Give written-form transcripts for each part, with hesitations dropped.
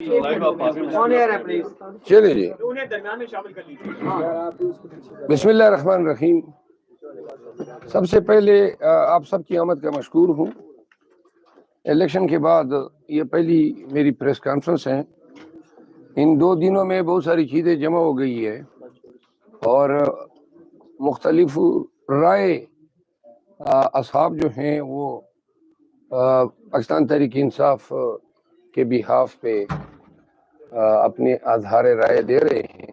چلے جی، بسم اللہ الرحمن الرحیم۔ سب سے پہلے آپ سب کی آمد کا مشکور ہوں۔ الیکشن کے بعد یہ پہلی میری پریس کانفرنس ہے۔ ان 2 دنوں میں بہت ساری چیزیں جمع ہو گئی ہے اور مختلف رائے اصحاب جو ہیں وہ پاکستان تحریک انصاف کے بہاف پہ اپنے اظہار رائے دے رہے ہیں۔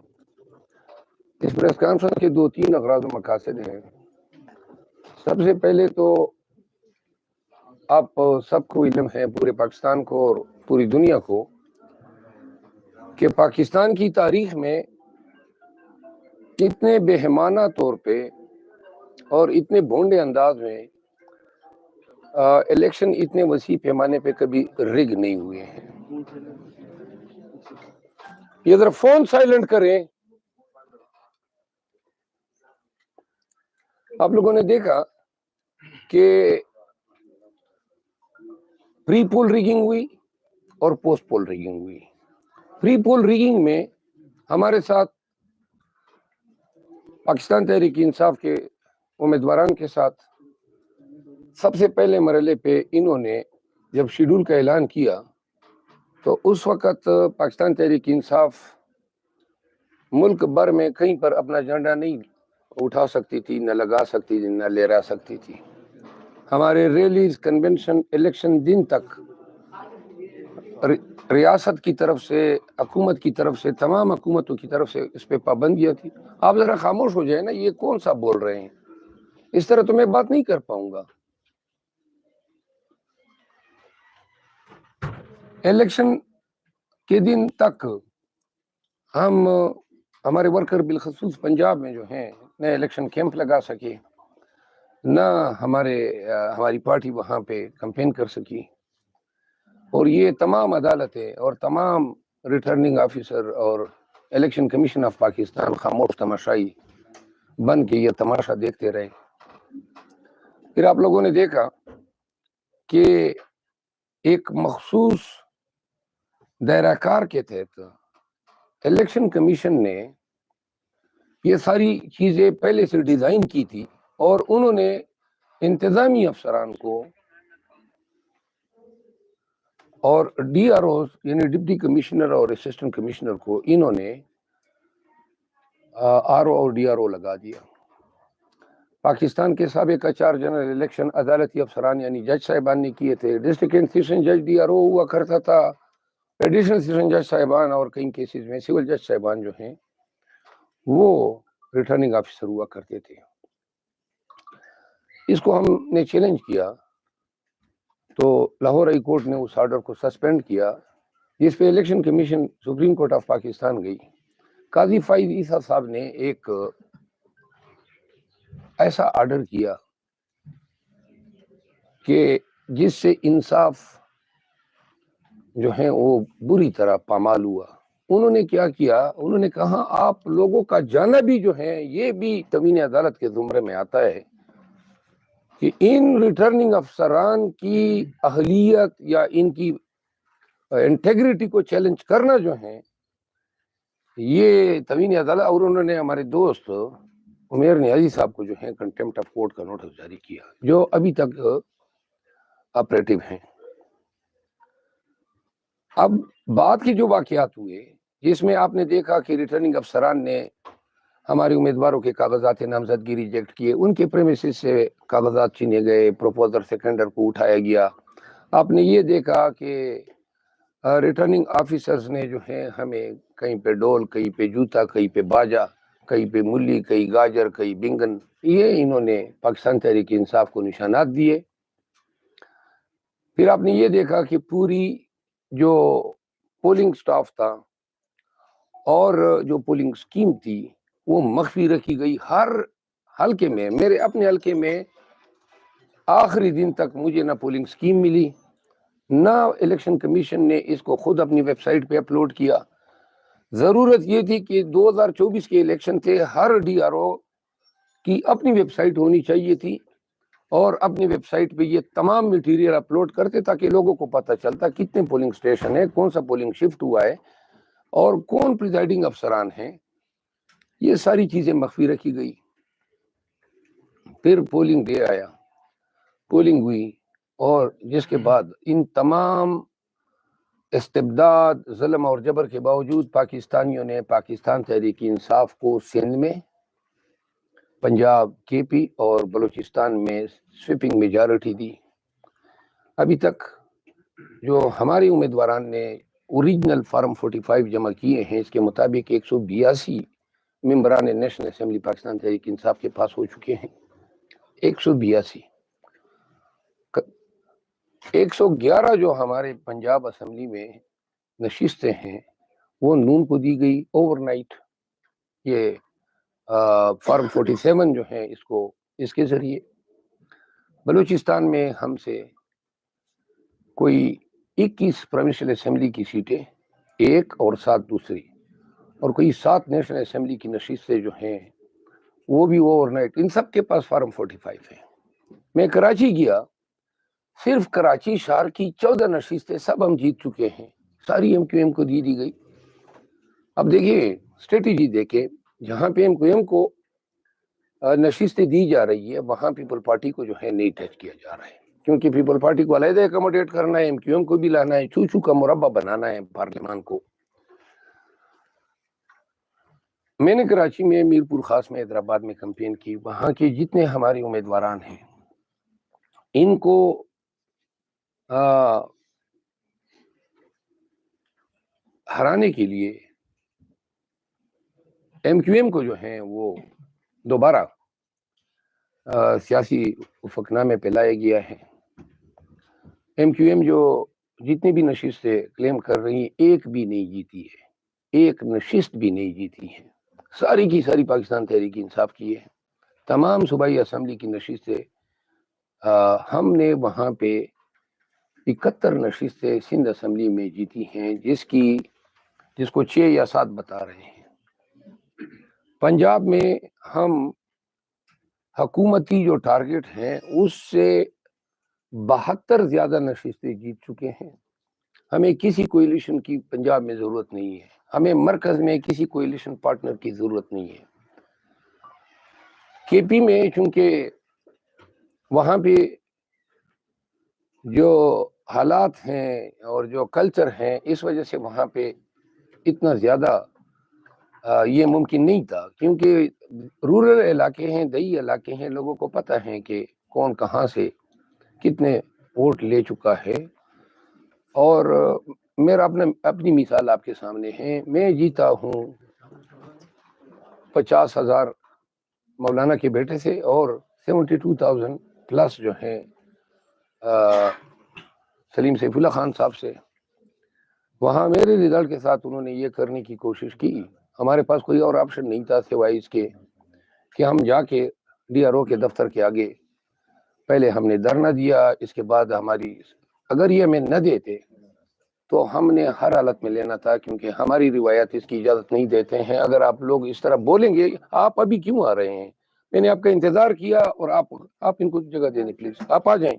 اس پریس کانفرنس کے 2-3 اغراض و مقاصد ہیں۔ سب سے پہلے تو آپ سب کو علم ہے، پورے پاکستان کو اور پوری دنیا کو، کہ پاکستان کی تاریخ میں اتنے بہیمانہ طور پہ اور اتنے بھونڈے انداز میں الیکشن اتنے وسیع پیمانے پہ کبھی رگ نہیں ہوئے ہیں۔ یہ ذرا فون سائلنٹ کریں۔ آپ لوگوں نے دیکھا کہ پری پول ریگنگ ہوئی اور پوسٹ پول ریگنگ ہوئی۔ پری پول ریگنگ میں ہمارے ساتھ پاکستان تحریک انصاف کے امیدواران کے ساتھ سب سے پہلے مرحلے پہ انہوں نے جب شیڈول کا اعلان کیا تو اس وقت پاکستان تحریک انصاف ملک بھر میں کہیں پر اپنا جھنڈا نہیں اٹھا سکتی تھی، نہ لگا سکتی تھی، نہ لہرا سکتی تھی۔ ہمارے ریلیز، کنونشن، الیکشن دن تک ریاست کی طرف سے، حکومت کی طرف سے، تمام حکومتوں کی طرف سے اس پہ پابندیاں تھی۔ آپ ذرا خاموش ہو جائیں نا، یہ کون سا بول رہے ہیں؟ اس طرح تو میں بات نہیں کر پاؤں گا۔ الیکشن کے دن تک ہم ہمارے ورکر بالخصوص پنجاب میں جو ہیں نہ الیکشن کیمپ لگا سکے، نہ ہماری پارٹی وہاں پہ کمپین کر سکی، اور یہ تمام عدالتیں اور تمام ریٹرننگ آفیسر اور الیکشن کمیشن آف پاکستان خاموش تماشائی بن کے یہ تماشا دیکھتے رہے۔ پھر آپ لوگوں نے دیکھا کہ ایک مخصوص دائرہ کار کے تحت الیکشن کمیشن نے یہ ساری چیزیں پہلے سے ڈیزائن کی تھی اور انہوں نے انتظامی افسران کو اور ڈی آر اوز یعنی ڈپٹی کمشنر اور اسسٹنٹ کمشنر کو انہوں نے آر او اور ڈی آر او لگا دیا۔ پاکستان کے سابق 4 جنرل الیکشن عدالتی افسران یعنی جج صاحبان نے کیے تھے۔ ڈسٹرکٹ اینڈ سیشن جج ڈی آر او ہوا کرتا تھا، ایڈیشنل سیشن جج صاحبان اور کئی کیسز میں سول جج صاحبان جو ہیں وہ ریٹرننگ آفیسر ہوا کرتے تھے۔ اس کو ہم نے چیلنج کیا تو لاہور ہائی کورٹ نے اس آرڈر کو سسپینڈ کیا، جس پہ election commission supreme court of Pakistan گئی۔ قاضی فائز عیسیٰ صاحب نے ایک ایسا آرڈر کیا کہ جس سے انصاف جو ہیں وہ بری طرح پامال ہوا۔ انہوں نے کیا کیا؟ انہوں نے کہا آپ لوگوں کا جانا بھی جو ہے یہ بھی توہین عدالت کے زمرے میں آتا ہے کہ ان ریٹرننگ افسران کی اہلیت یا ان کی انٹیگریٹی کو چیلنج کرنا جو ہے یہ توہین عدالت۔ اور انہوں نے ہمارے دوست عمیر نیازی صاحب کو جو ہے کنٹیمپٹ آف کورٹ کا نوٹس جاری کیا، جو ابھی تک آپریٹو ہیں۔ اب بعد کے جو واقعات ہوئے جس میں آپ نے دیکھا کہ ریٹرننگ افسران نے ہمارے امیدواروں کے کاغذات نامزدگی ریجیکٹ کیے، ان کے پریمیسز سے کاغذات چھینے گئے، پروپوزر سیکنڈر کو اٹھایا گیا۔ آپ نے یہ دیکھا کہ ریٹرننگ آفیسرز نے جو ہے ہمیں کہیں پہ ڈول، کہیں پہ جوتا، کہیں پہ باجا، کہیں پہ ملی، کہیں گاجر، کہیں بینگن، یہ انہوں نے پاکستان تحریک انصاف کو نشانات دیے۔ پھر آپ نے یہ دیکھا کہ پوری جو پولنگ سٹاف تھا اور جو پولنگ سکیم تھی وہ مخفی رکھی گئی۔ ہر حلقے میں، میرے اپنے حلقے میں آخری دن تک مجھے نہ پولنگ سکیم ملی، نہ الیکشن کمیشن نے اس کو خود اپنی ویب سائٹ پہ اپلوڈ کیا۔ ضرورت یہ تھی کہ 2024 کے الیکشن تھے، ہر ڈی آر او کی اپنی ویب سائٹ ہونی چاہیے تھی اور اپنی ویب سائٹ پہ یہ تمام میٹیریل اپلوڈ کرتے تاکہ لوگوں کو پتہ چلتا کتنے پولنگ اسٹیشن ہے، کون سا پولنگ شفٹ ہوا ہے اور کون پریزائڈنگ افسران ہیں، یہ ساری چیزیں مخفی رکھی گئی۔ پھر پولنگ ڈے آیا، پولنگ ہوئی، اور جس کے بعد ان تمام استبداد، ظلم اور جبر کے باوجود پاکستانیوں نے پاکستان تحریک انصاف کو سندھ میں، پنجاب، کے پی اور بلوچستان میں سویپنگ میجارٹی دی۔ ابھی تک جو ہمارے امیدواران نے اوریجنل فارم 45 جمع کیے ہیں، اس کے مطابق 182 ممبران نیشنل اسمبلی پاکستان تحریک انصاف کے پاس ہو چکے ہیں۔ 182 111 جو ہمارے پنجاب اسمبلی میں نشستیں ہیں وہ نون کو دی گئی اوور نائٹ۔ یہ فارم 47 جو ہے اس کے ذریعے بلوچستان میں ہم سے کوئی 21 پروونشل اسمبلی کی سیٹیں، ایک اور 7 دوسری، اور کوئی 7 نیشنل اسمبلی کی نشستیں جو ہیں وہ بھی اوور نائٹ، ان سب کے پاس فارم 45 ہے۔ میں کراچی گیا، صرف کراچی شہر کی 14 نشستیں سب ہم جیت چکے ہیں، ساری ایم کیو ایم کو دی گئی۔ اب دیکھیے اسٹریٹجی دیکھیں، جہاں پہ ایم کیو ایم کو نشستیں دی جا رہی ہے وہاں پیپل پارٹی کو جو ہے نہیں ٹچ کیا جا رہا ہے، کیونکہ پیپل پارٹی کو علیحدہ ایکوموڈیٹ کرنا ہے، ایم کیو ایم کو بھی لانا ہے، چوچو کا مربع بنانا ہے پارلیمان کو۔ میں نے کراچی میں، میرپور خاص میں، حیدرآباد میں کمپین کی، وہاں کے جتنے ہمارے امیدواران ہیں ان کو ہرانے کے لیے ایم کیو ایم کو جو ہیں وہ دوبارہ سیاسی افقنامے میں پلایا گیا ہے۔ ایم کیو ایم جو جتنی بھی نشستیں کلیم کر رہی ہیں ایک بھی نہیں جیتی ہے، ایک نشست بھی نہیں جیتی ہے، ساری کی ساری پاکستان تحریک انصاف کی ہے۔ تمام صوبائی اسمبلی کی نشستیں ہم نے وہاں پہ 71 نشستیں سندھ اسمبلی میں جیتی ہیں، جس کو 6 یا 7 بتا رہے ہیں۔ پنجاب میں ہم حکومتی جو ٹارگٹ ہیں اس سے 72 زیادہ نشستیں جیت چکے ہیں۔ ہمیں کسی کوئلیشن کی پنجاب میں ضرورت نہیں ہے، ہمیں مرکز میں کسی کوئلیشن پارٹنر کی ضرورت نہیں ہے۔ کے پی میں چونکہ وہاں پہ جو حالات ہیں اور جو کلچر ہیں، اس وجہ سے وہاں پہ اتنا زیادہ یہ ممکن نہیں تھا، کیونکہ رورل علاقے ہیں، دیہی علاقے ہیں، لوگوں کو پتہ ہے کہ کون کہاں سے کتنے ووٹ لے چکا ہے۔ اور میرا اپنی مثال آپ کے سامنے ہے، میں جیتا ہوں 50,000 مولانا کے بیٹے سے اور 72,000 پلس جو ہیں سلیم سیف اللہ خان صاحب سے۔ وہاں میرے رزلٹ کے ساتھ انہوں نے یہ کرنے کی کوشش کی، ہمارے پاس کوئی اور آپشن نہیں تھا سوائے اس کے کہ ہم جا کے ڈی آر او کے دفتر کے آگے پہلے ہم نے دھرنا دیا، اس کے بعد اگر یہ ہمیں نہ دیتے تو ہم نے ہر حالت میں لینا تھا، کیونکہ ہماری روایات اس کی اجازت نہیں دیتے ہیں۔ اگر آپ لوگ اس طرح بولیں گے، آپ ابھی کیوں آ رہے ہیں؟ میں نے آپ کا انتظار کیا، اور آپ ان کو جگہ دے دیں پلیز، آپ آ جائیں۔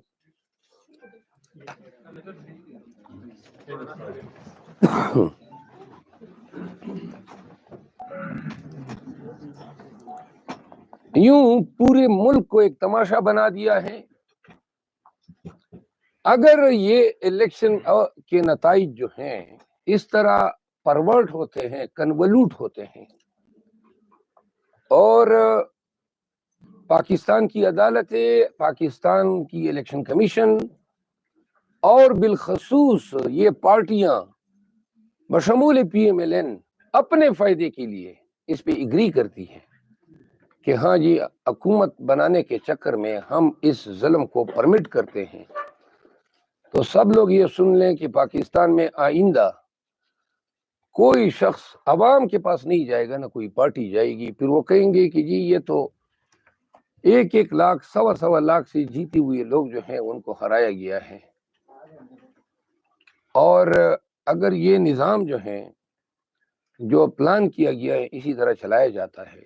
یوں پورے ملک کو ایک تماشا بنا دیا ہے۔ اگر یہ الیکشن کے نتائج جو ہیں اس طرح پرورٹ ہوتے ہیں، کنولوٹ ہوتے ہیں، اور پاکستان کی عدالتیں، پاکستان کی الیکشن کمیشن اور بالخصوص یہ پارٹیاں بشمول پی ایم ایل این اپنے فائدے کے لیے اس پہ اگری کرتی ہیں کہ ہاں جی حکومت بنانے کے چکر میں ہم اس ظلم کو پرمٹ کرتے ہیں، تو سب لوگ یہ سن لیں کہ پاکستان میں آئندہ کوئی شخص عوام کے پاس نہیں جائے گا، نہ کوئی پارٹی جائے گی۔ پھر وہ کہیں گے کہ جی یہ تو 1 لاکھ 1.25 لاکھ سے جیتے ہوئے لوگ جو ہیں ان کو ہرایا گیا ہے۔ اور اگر یہ نظام جو ہے جو پلان کیا گیا ہے اسی طرح چلایا جاتا ہے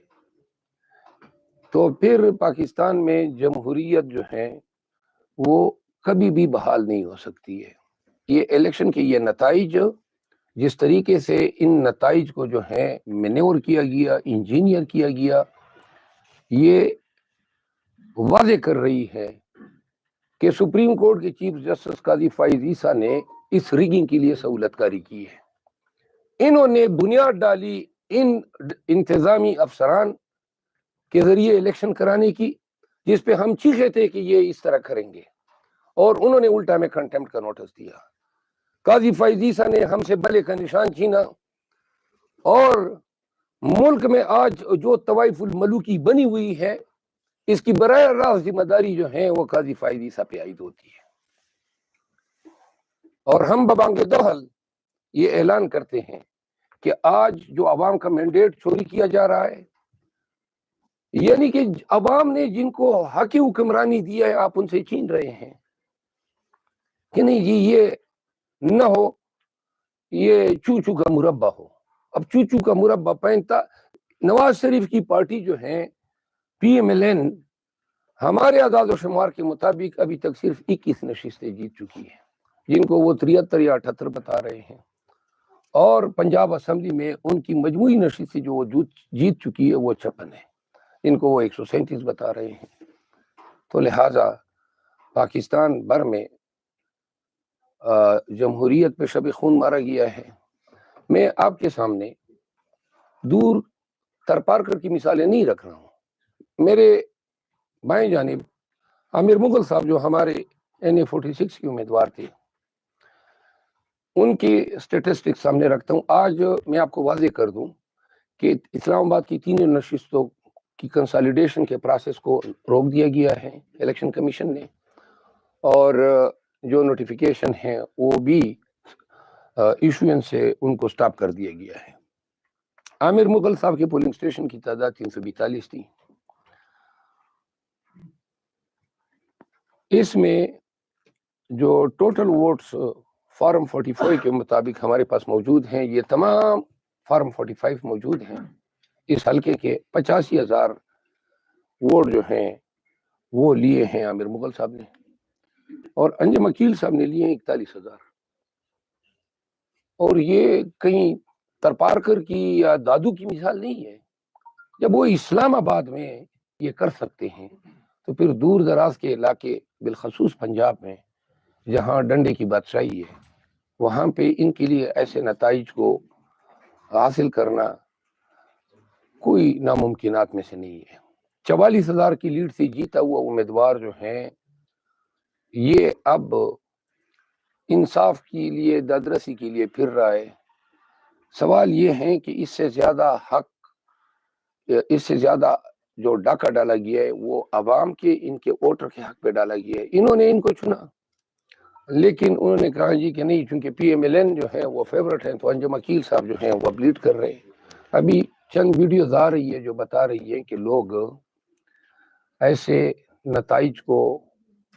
تو پھر پاکستان میں جمہوریت جو ہے وہ کبھی بھی بحال نہیں ہو سکتی ہے. یہ الیکشن کے یہ نتائج، جس طریقے سے ان نتائج کو جو ہے مینیور کیا گیا، انجینئر کیا گیا، یہ واضح کر رہی ہے کہ سپریم کورٹ کے چیف جسٹس قاضی فائز عیسیٰ نے اس ریگنگ کے لیے سہولت کاری کی ہے. انہوں نے بنیاد ڈالی ان انتظامی افسران کے ذریعے الیکشن کرانے کی، جس پہ ہم چیخے تھے کہ یہ اس طرح کریں گے، اور انہوں نے الٹا میں کنٹمپٹ کا نوٹس دیا. قاضی فائز عیسیٰ نے ہم سے بلے کا نشان چھینا، اور ملک میں آج جو طوائف الملوکی بنی ہوئی ہے اس کی براہ راست ذمہ داری جو ہے وہ قاضی فائز عیسیٰ پہ عائد ہوتی ہے. اور ہم ببانگ دوحل یہ اعلان کرتے ہیں کہ آج جو عوام کا مینڈیٹ چوری کیا جا رہا ہے، یعنی کہ عوام نے جن کو حق حکمرانی دیا ہے آپ ان سے چھین رہے ہیں کہ نہیں جی یہ نہ ہو، یہ چوچو کا مربع ہو. اب چوچو کا مربع پہنتا نواز شریف کی پارٹی جو ہے پی ایم ایل این، ہمارے اعداد و شمار کے مطابق ابھی تک صرف 21 نشستیں جیت چکی ہیں، جن کو وہ 73 یا 78 بتا رہے ہیں، اور پنجاب اسمبلی میں ان کی مجموعی نشستیں جو وہ جیت چکی ہے وہ 56 ہے، جن کو وہ 137 بتا رہے ہیں. تو لہٰذا پاکستان بھر میں جمہوریت پہ شب خون مارا گیا ہے. میں آپ کے سامنے دور ترپارکر کی مثالیں نہیں رکھ رہا ہوں. میرے بائیں جانب عامر مغل صاحب جو ہمارے NA46 کے امیدوار تھے، ان کی سٹیٹسٹکس سامنے رکھتا ہوں. آج میں آپ کو واضح کر دوں کہ اسلام آباد کی 3 نشستوں کی کنسالیڈیشن کے پروسیس کو روک دیا گیا ہے الیکشن کمیشن نے، اور جو نوٹیفیکیشن ہے وہ بھی ایشوئنس سے ان کو سٹاپ کر دیا گیا ہے. عامر مغل صاحب کے پولنگ سٹیشن کی تعداد 342 تھی. اس میں جو ٹوٹل ووٹس فارم 45 کے مطابق ہمارے پاس موجود ہیں، یہ تمام فارم 45 موجود ہیں اس حلقے کے 85,000 ووٹ جو ہیں وہ لیے ہیں عامر مغل صاحب نے، اور انجم عقیل صاحب نے لیے ہیں 41,000. اور یہ کہیں ترپارکر کی یا دادو کی مثال نہیں ہے. جب وہ اسلام آباد میں یہ کر سکتے ہیں تو پھر دور دراز کے علاقے بالخصوص پنجاب میں جہاں ڈنڈے کی بادشاہی ہے، وہاں پہ ان کے لیے ایسے نتائج کو حاصل کرنا کوئی ناممکنات میں سے نہیں ہے. 44,000 کی لیڈ سے جیتا ہوا امیدوار جو ہیں یہ اب انصاف کے لیے دادرسی کے لیے پھر رہا ہے. سوال یہ ہے کہ اس سے زیادہ حق، اس سے زیادہ جو ڈاکہ ڈالا گیا ہے وہ عوام کے، ان کے ووٹر کے حق پہ ڈالا گیا ہے. انہوں نے ان کو چنا، لیکن انہوں نے کہا جی کہ نہیں، چونکہ پی ایم ایل این جو ہے وہ فیورٹ ہیں، تو انجم عقیل صاحب جو ہیں وہ لیڈ کر رہے ہیں. ابھی چند ویڈیوز آ رہی ہے جو بتا رہی ہے کہ لوگ ایسے نتائج کو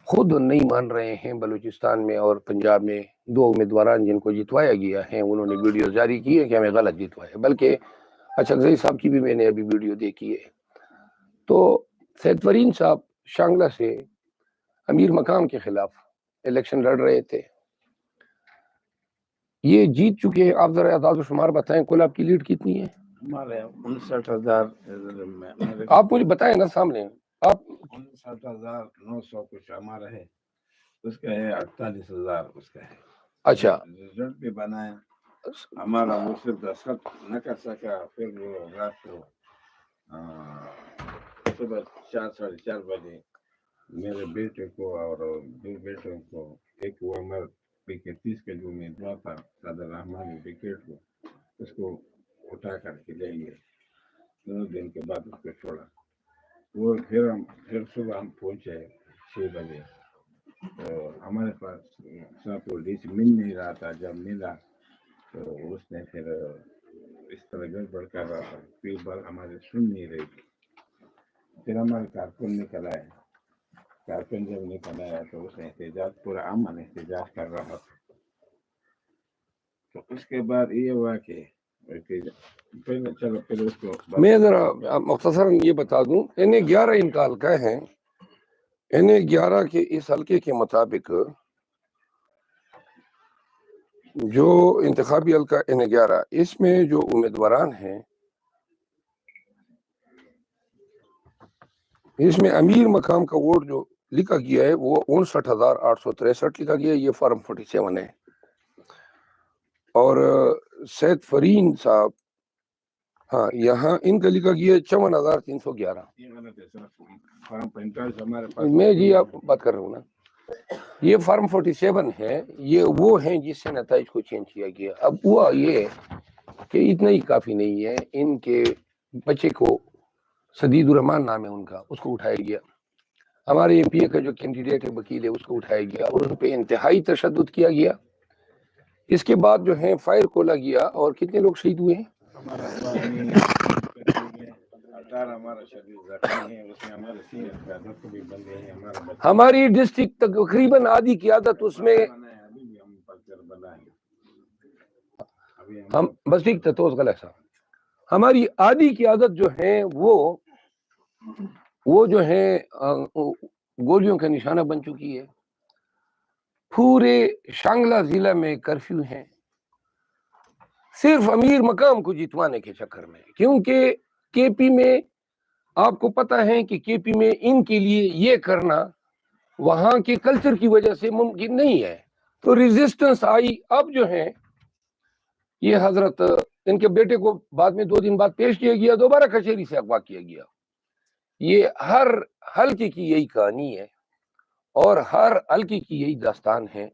خود نہیں مان رہے ہیں. بلوچستان میں اور پنجاب میں 2 امیدواران جن کو جتوایا گیا ہے انہوں نے ویڈیو جاری کی ہے کہ ہمیں غلط جتوایا، بلکہ اچھغزئی صاحب کی بھی میں نے ابھی ویڈیو دیکھی ہے. تو سید فرین صاحب شانگلہ سے امیر مقام کے خلاف الیکشن لڑ رہے تھے، یہ جیت چکے ہیں. آپ ذرا اعداد و شمار بتائیں، کل آپ کی لیڈ کتنی ہے؟ ہمارے 59,000. آپ مجھے بتائیں نا سامنے. آپ 59,900 کچھ ہمارا ہے، اس کا ہے 48,000 اس کا ہے. اچھا، رزلٹ بھی بنایا ہمارا، وہ صرف دستخط نہ کر سکا. پھر وہ رات کو صبح 4 ساڑھے 4 بجے میرے بیٹے کو اور 2 بیٹوں کو، ایک وہ عمر PK30 کا جو امیدوار تھا صدر رحمان وکٹ کو، اس کو اٹھا کر کے لے گئے. 2 دن کے بعد اس کو چھوڑا. وہ پھر صبح ہم پہنچے 6 بجے، تو ہمارے پاس ساپور ڈی سی مل نہیں رہا تھا. جب ملا تو اس نے پھر اس طرح گڑبڑ کر رہا تھا، پھر بار ہمارے سن نہیں رہی تھی. پھر ہمارے کارکن نکل آئے. کارکن جب نکل آیا تو اس نے احتجاج، پورا امن احتجاج کر رہا تھا. تو اس کے بعد یہ ہوا کہ پہلے چلو پہلے اس کو میں ذرا مختصراً یہ بتا دوں، N11 ان کا حلقہ ہے. N11 کے اس حلقے کے مطابق جو انتخابی حلقہ N11 اس میں جو امیدواران ہیں، اس میں امیر مقام کا ووٹ جو لکھا گیا ہے وہ 59,863 لکھا گیا ہے. یہ فارم 47 ہے. اور سید فرین صاحب، ہاں یہاں ان کا لکھا گیا ہے 54,311. فارم 45 ہمارے پاس میں جی آپ بات کر رہا ہوں نا، یہ فارم 47 ہے. یہ وہ ہیں جس سے نتائج کو چینج کیا گیا. اب ہوا یہ کہ اتنا ہی کافی نہیں ہے، ان کے بچے کو سدید الرحمان نام ہے ان کا، اس کو اٹھایا گیا. ہمارے ایم پی اے کا جو کینڈیڈیٹ ہے وکیل ہے اس کو اٹھایا گیا اور ان پہ انتہائی تشدد کیا گیا. اس کے بعد جو ہے فائر کھولا گیا اور کتنے لوگ شہید ہوئے ہیں؟ ہماری ڈسٹرکٹ تقریباً آدھی قیادت اس میں ہم بس ٹھیک تھا تو غلط تھا. ہماری آدھی قیادت جو ہے وہ جو ہے گولیوں کا نشانہ بن چکی ہے. پورے شانگلہ ضلع میں کرفیو ہیں صرف امیر مقام کو جتوانے کے چکر میں، کیونکہ کے پی میں آپ کو پتا ہے کہ کے پی میں ان کے لیے یہ کرنا وہاں کے کلچر کی وجہ سے ممکن نہیں ہے. تو ریزسٹنس آئی. اب جو ہے یہ حضرت ان کے بیٹے کو بعد میں 2 دن بعد پیش کیا گیا، دوبارہ کچہری سے اغوا کیا گیا. یہ ہر حلقے کی یہی کہانی ہے اور ہر حلقے کی یہی داستان ہے.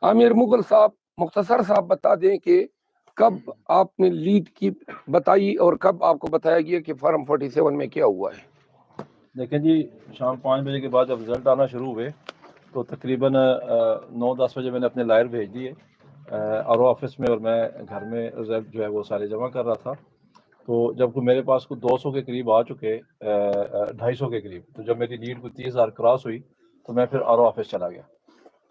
عامر مغل صاحب مختصر صاحب بتا دیں کہ کب آپ نے لیڈ کی بتائی اور کب آپ کو بتایا گیا کہ فارم 47 میں کیا ہوا ہے؟ دیکھیں جی، شام 5 بجے کے بعد جب رزلٹ آنا شروع ہوئے تو تقریباً 9-10 بجے میں نے اپنے لائر بھیج دیے آر او آفس میں، اور میں گھر میں رزلٹ جو ہے وہ سارے جمع کر رہا تھا. تو جب میرے پاس کو 200 کے قریب آ چکے، 250 کے قریب، تو جب میری لیڈ کو 30,000 کراس ہوئی تو میں پھر آر او آفس چلا گیا.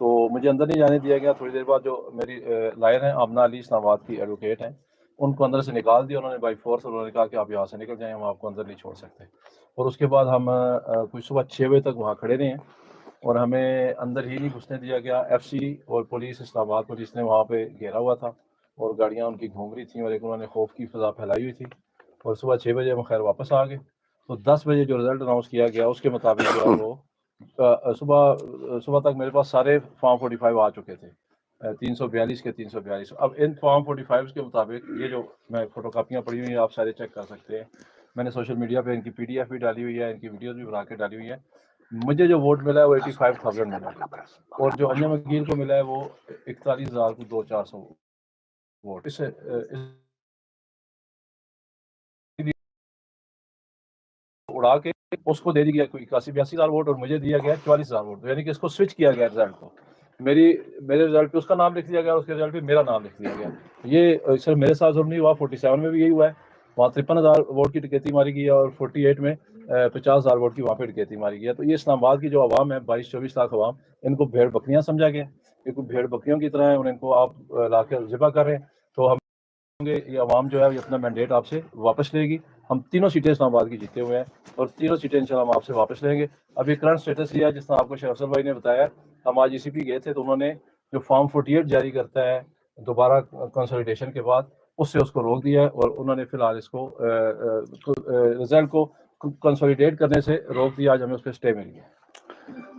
تو مجھے اندر نہیں جانے دیا گیا. تھوڑی دیر بعد جو میری لائر ہیں آمنہ علی اسلام آباد کی ایڈوکیٹ ہیں، ان کو اندر سے نکال دیا انہوں نے بائی فورس. انہوں نے کہا کہ آپ یہاں سے نکل جائیں، ہم آپ کو اندر نہیں چھوڑ سکتے. اور اس کے بعد ہم کچھ صبح 6 بجے تک وہاں کھڑے رہے ہیں اور ہمیں اندر ہی نہیں گھسنے دیا گیا. ایف سی اور پولیس، اسلام آباد پولیس نے وہاں پہ گھیرا ہوا تھا اور گاڑیاں ان کی گھوم رہی تھیں اور ایک انہوں نے خوف کی فضا پھیلائی ہوئی تھی. اور صبح 6 بجے ہم خیر واپس آ گئے. تو 10 بجے جو رزلٹ اناؤنس کیا گیا اس کے مطابق جو ہے وہ صبح تک میرے پاس سارے فارم 45 آ چکے تھے، 342 کے 342. اب ان فارم 45 کے مطابق یہ جو میں فوٹو کاپیاں پڑی ہوئی ہیں آپ سارے چیک کر سکتے ہیں. میں نے سوشل میڈیا پہ ان کی پی ڈی ایف بھی ڈالی ہوئی ہے، ان کی ویڈیوز بھی بنا کے ڈالی ہوئی ہے. مجھے جو ووٹ ملا ہے وہ 85,000 ملا ہے اور جو انجم وکیل کو ملا ہے وہ 41,400 ووٹ. اس اڑا کے اس کو دے دیا کوئی 81,82,000 ووٹ اور مجھے دیا گیا 44,000 ووٹ. یعنی کہ اس کو سوئچ کیا گیا رزلٹ کو. میرے رزلٹ پہ اس کا نام لکھ دیا گیا، اس کے رزلٹ پہ میرا نام لکھ دیا گیا. یہ صرف میرے ساتھ ضرور نہیں ہوا، 47 میں بھی یہی ہوا ہے. وہاں 53,000 ووٹ کی ڈکیتی ماری گئی ہے اور 48 میں 50,000 ووٹ کی وہاں پہ ڈکیتی ماری گئی ہے. تو یہ اسلام آباد کی جو عوام ہے 22-24 لاکھ عوام، ان کو بھیڑ بکریاں سمجھا گیا. یہ کوئی بھیڑ بکریوں کی طرح ہے اور ان کو آپ لا کے ذبح کر رہے ہیں. تو ہم یہ عوام جو ہے یہ اپنا مینڈیٹ آپ سے واپس لے گی. ہم 3 سیٹیں اسلام آباد کی جیتے ہوئے ہیں اور 3 سیٹیں انشاءاللہ ہم آپ سے واپس لیں گے. ابھی کرنٹ سٹیٹس یہ ہے جس طرح آپ کو شیخ افضل بھائی نے بتایا. ہم آج ECP گئے تھے تو انہوں نے جو فارم 48 جاری کرتا ہے دوبارہ کنسولیڈیشن کے بعد، اس سے اس کو روک دیا ہے اور انہوں نے فی الحال اس کو رزلٹ کو کنسولیڈیٹ کرنے سے روک دیا. آج ہمیں اس پہ اسٹے مل گیا.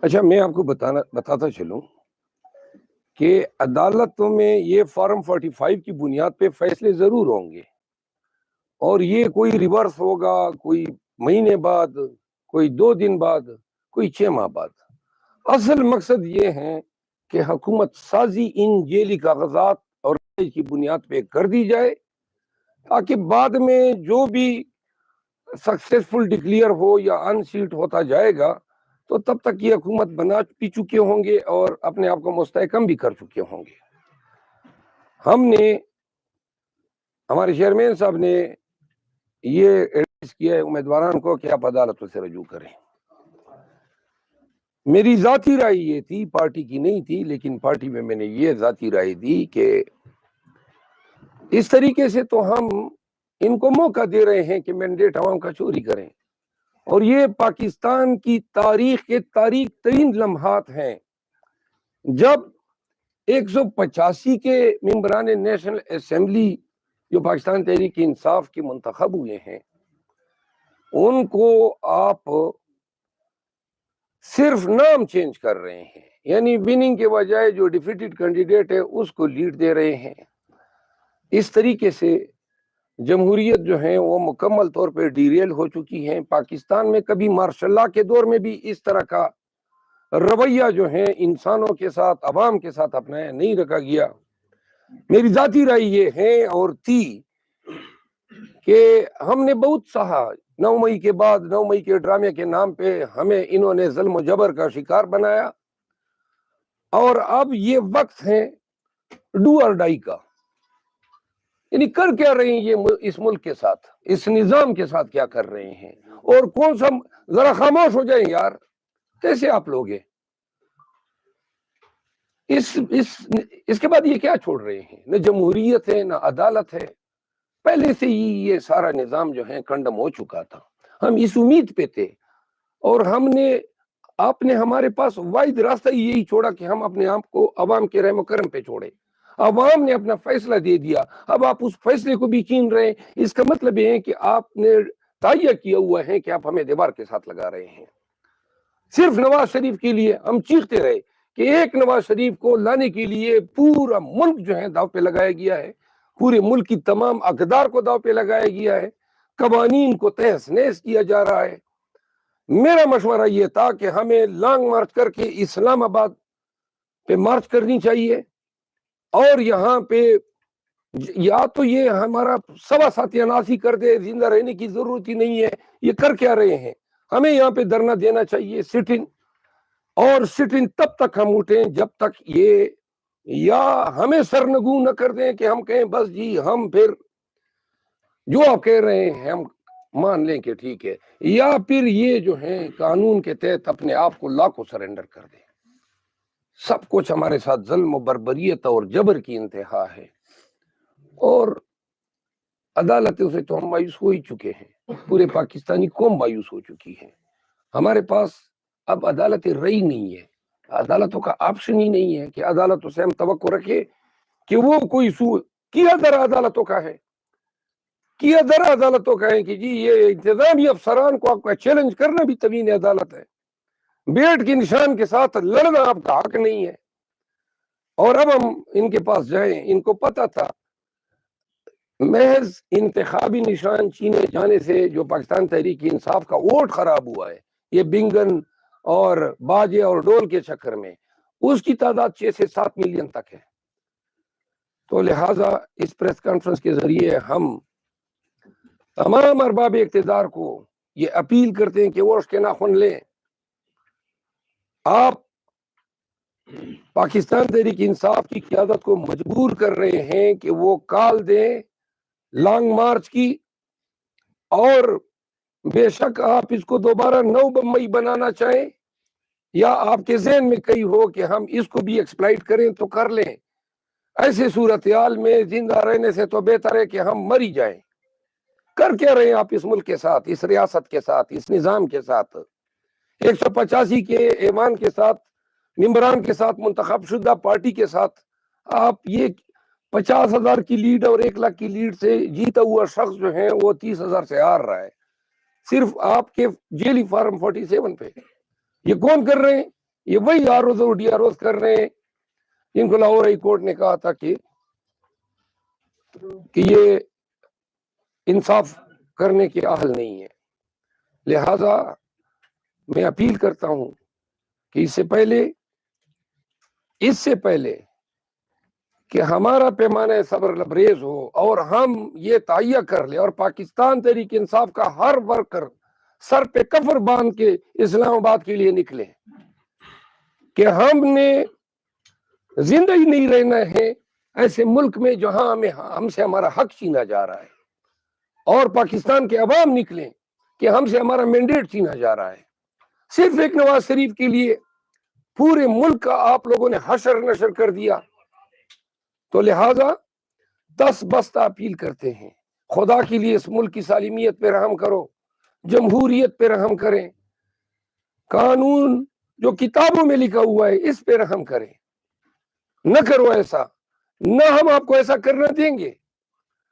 اچھا، میں آپ کو بتاتا چلوں کہ عدالتوں میں یہ فارم 45 کی بنیاد پہ فیصلے ضرور ہوں گے اور یہ کوئی ریورس ہوگا، کوئی مہینے بعد، کوئی 2 دن بعد، کوئی 6 ماہ بعد. اصل مقصد یہ ہے کہ حکومت سازی ان جیلی کاغذات اور کی بنیاد پہ کر دی جائے تاکہ بعد میں جو بھی سکسیسفل ڈکلیئر ہو یا ان سیٹ ہوتا جائے گا تو تب تک یہ حکومت بنا بھی چکے ہوں گے اور اپنے آپ کو مستحکم بھی کر چکے ہوں گے. ہم نے، ہمارے چیئرمین صاحب نے یہ ایڈوائز کیا ہے امیدواران کو کہ آپ عدالتوں سے رجوع کریں. میری ذاتی رائے یہ تھی، پارٹی کی نہیں تھی، لیکن پارٹی میں نے یہ ذاتی رائے دی کہ اس طریقے سے تو ہم ان کو موقع دے رہے ہیں کہ مینڈیٹ عوام کا چوری کریں، اور یہ پاکستان کی تاریخ کے تاریخ ترین لمحات ہیں جب 185 کے ممبران نیشنل اسمبلی جو پاکستان تحریک انصاف کے منتخب ہوئے ہیں ان کو آپ صرف نام چینج کر رہے ہیں، یعنی وننگ کے بجائے جو ڈیفیٹڈ کینڈیڈیٹ ہے اس کو لیڈ دے رہے ہیں۔ اس طریقے سے جمہوریت جو ہے وہ مکمل طور پہ ڈیریل ہو چکی ہے۔ پاکستان میں کبھی مارشل لا کے دور میں بھی اس طرح کا رویہ جو ہے انسانوں کے ساتھ، عوام کے ساتھ اپنایا نہیں رکھا گیا۔ میری ذاتی رائے یہ ہے اور تھی کہ ہم نے بہت سہا، 9 مئی کے بعد 9 مئی کے ڈرامے کے نام پہ ہمیں انہوں نے ظلم و جبر کا شکار بنایا، اور اب یہ وقت ہے ڈو اور ڈائی کا، یعنی کر کیا رہے ہیں یہ اس ملک کے ساتھ، اس نظام کے ساتھ کیا کر رہے ہیں، اور کون سا، ذرا خاموش ہو جائیں یار، کیسے آپ لوگ ہیں اس کے بعد یہ کیا چھوڑ رہے ہیں؟ نہ جمہوریت ہے نہ عدالت ہے، پہلے سے ہی یہ سارا نظام جو ہے کنڈم ہو چکا تھا۔ ہم اس امید پہ تھے، اور آپ نے ہمارے پاس واحد راستہ یہی چھوڑا کہ ہم اپنے آپ کو عوام کے رحم و کرم پہ چھوڑے۔ عوام نے اپنا فیصلہ دے دیا، اب آپ اس فیصلے کو بھی چھین رہے ہیں۔ اس کا مطلب یہ ہے کہ آپ نے تائید کیا ہوا ہے کہ آپ ہمیں دیوار کے ساتھ لگا رہے ہیں۔ صرف نواز شریف کے لیے ہم چیختے رہے کہ ایک نواز شریف کو لانے کے لیے پورا ملک جو ہے داؤ پہ لگایا گیا ہے، پورے ملک کی تمام اقدار کو داؤ پہ لگایا گیا ہے، قوانین کو تہس نہس کیا جا رہا ہے۔ میرا مشورہ یہ تھا کہ ہمیں لانگ مارچ کر کے اسلام آباد پہ مارچ کرنی چاہیے، اور یہاں پہ یا تو یہ ہمارا 87 کر دے، زندہ رہنے کی ضرورت ہی نہیں ہے۔ یہ کر کیا رہے ہیں؟ ہمیں یہاں پہ دھرنا دینا چاہیے، سٹنگ، اور سٹنگ تب تک ہم اٹھیں جب تک یہ یا ہمیں سرنگو نہ کر دیں کہ ہم کہیں بس جی ہم پھر جو آپ کہہ رہے ہیں ہم مان لیں کہ ٹھیک ہے، یا پھر یہ جو ہے قانون کے تحت اپنے آپ کو لا کو سرنڈر کر دیں۔ سب کچھ ہمارے ساتھ ظلم و بربریت اور جبر کی انتہا ہے، اور عدالتوں سے تو ہم مایوس ہو ہی چکے ہیں، پورے پاکستانی قوم مایوس ہو چکی ہے۔ ہمارے پاس اب عدالتیں رہی نہیں ہے، عدالتوں کا آپشن ہی نہیں ہے کہ عدالتوں سے ہم توقع رکھے کہ وہ کوئی کیا در عدالتوں کا ہے، کیا در عدالتوں کا ہے کہ جی یہ انتظامی افسران کو آپ کا چیلنج کرنا بھی توہین عدالت ہے، بیٹ کے نشان کے ساتھ لڑنا آپ کا حق نہیں ہے۔ اور اب ہم ان کے پاس جائیں، ان کو پتا تھا محض انتخابی نشان چینے جانے سے جو پاکستان تحریک انصاف کا ووٹ خراب ہوا ہے، یہ بنگن اور باجے اور ڈول کے چکر میں، اس کی تعداد 6 سے 7 ملین تک ہے۔ تو لہٰذا اس پریس کانفرنس کے ذریعے ہم تمام ارباب اقتدار کو یہ اپیل کرتے ہیں کہ وہ اس کے ناخن لیں۔ آپ پاکستان تحریک انصاف کی قیادت کو مجبور کر رہے ہیں کہ وہ کال دیں لانگ مارچ کی، اور بے شک آپ اس کو دوبارہ 9 مئی بنانا چاہیں، یا آپ کے ذہن میں کئی ہو کہ ہم اس کو بھی ایکسپلائٹ کریں تو کر لیں۔ ایسے صورتحال میں زندہ رہنے سے تو بہتر ہے کہ ہم مر ہی جائیں۔ کر کیا رہے ہیں آپ اس ملک کے ساتھ، اس ریاست کے ساتھ، اس نظام کے ساتھ، 185 کے ایوان کے ساتھ، ممبران کے ساتھ، منتخب شدہ پارٹی کے ساتھ؟ آپ یہ 50,000 کی لیڈ اور 1 لاکھ کی لیڈ سے جیتا ہوا شخص جو ہے وہ 30,000 سے ہار رہا ہے، صرف آپ کے جیلی فارم 47 پہ۔ یہ کون کر رہے ہیں؟ یہ وہی آر اوز اور ڈی آر اوز کر رہے ہیں جن کو لاہور ہائی کورٹ نے کہا تھا کہ یہ انصاف کرنے کے اہل نہیں ہے۔ لہذا میں اپیل کرتا ہوں کہ اس سے پہلے کہ ہمارا پیمانہ صبر لبریز ہو اور ہم یہ تہیہ کر لیں، اور پاکستان تحریک انصاف کا ہر ورکر سر پہ کفر باندھ کے اسلام آباد کے لیے نکلے کہ ہم نے زندہ ہی نہیں رہنا ہے ایسے ملک میں جہاں ہم سے ہمارا حق چھینا جا رہا ہے، اور پاکستان کے عوام نکلیں کہ ہم سے ہمارا مینڈیٹ چھینا جا رہا ہے۔ صرف ایک نواز شریف کے لیے پورے ملک کا آپ لوگوں نے حشر نشر کر دیا۔ تو لہذا دست بستہ اپیل کرتے ہیں، خدا کے لیے اس ملک کی سالمیت پہ رحم کرو، جمہوریت پہ رحم کریں، قانون جو کتابوں میں لکھا ہوا ہے اس پہ رحم کریں، نہ کرو ایسا، نہ ہم آپ کو ایسا کرنا دیں گے۔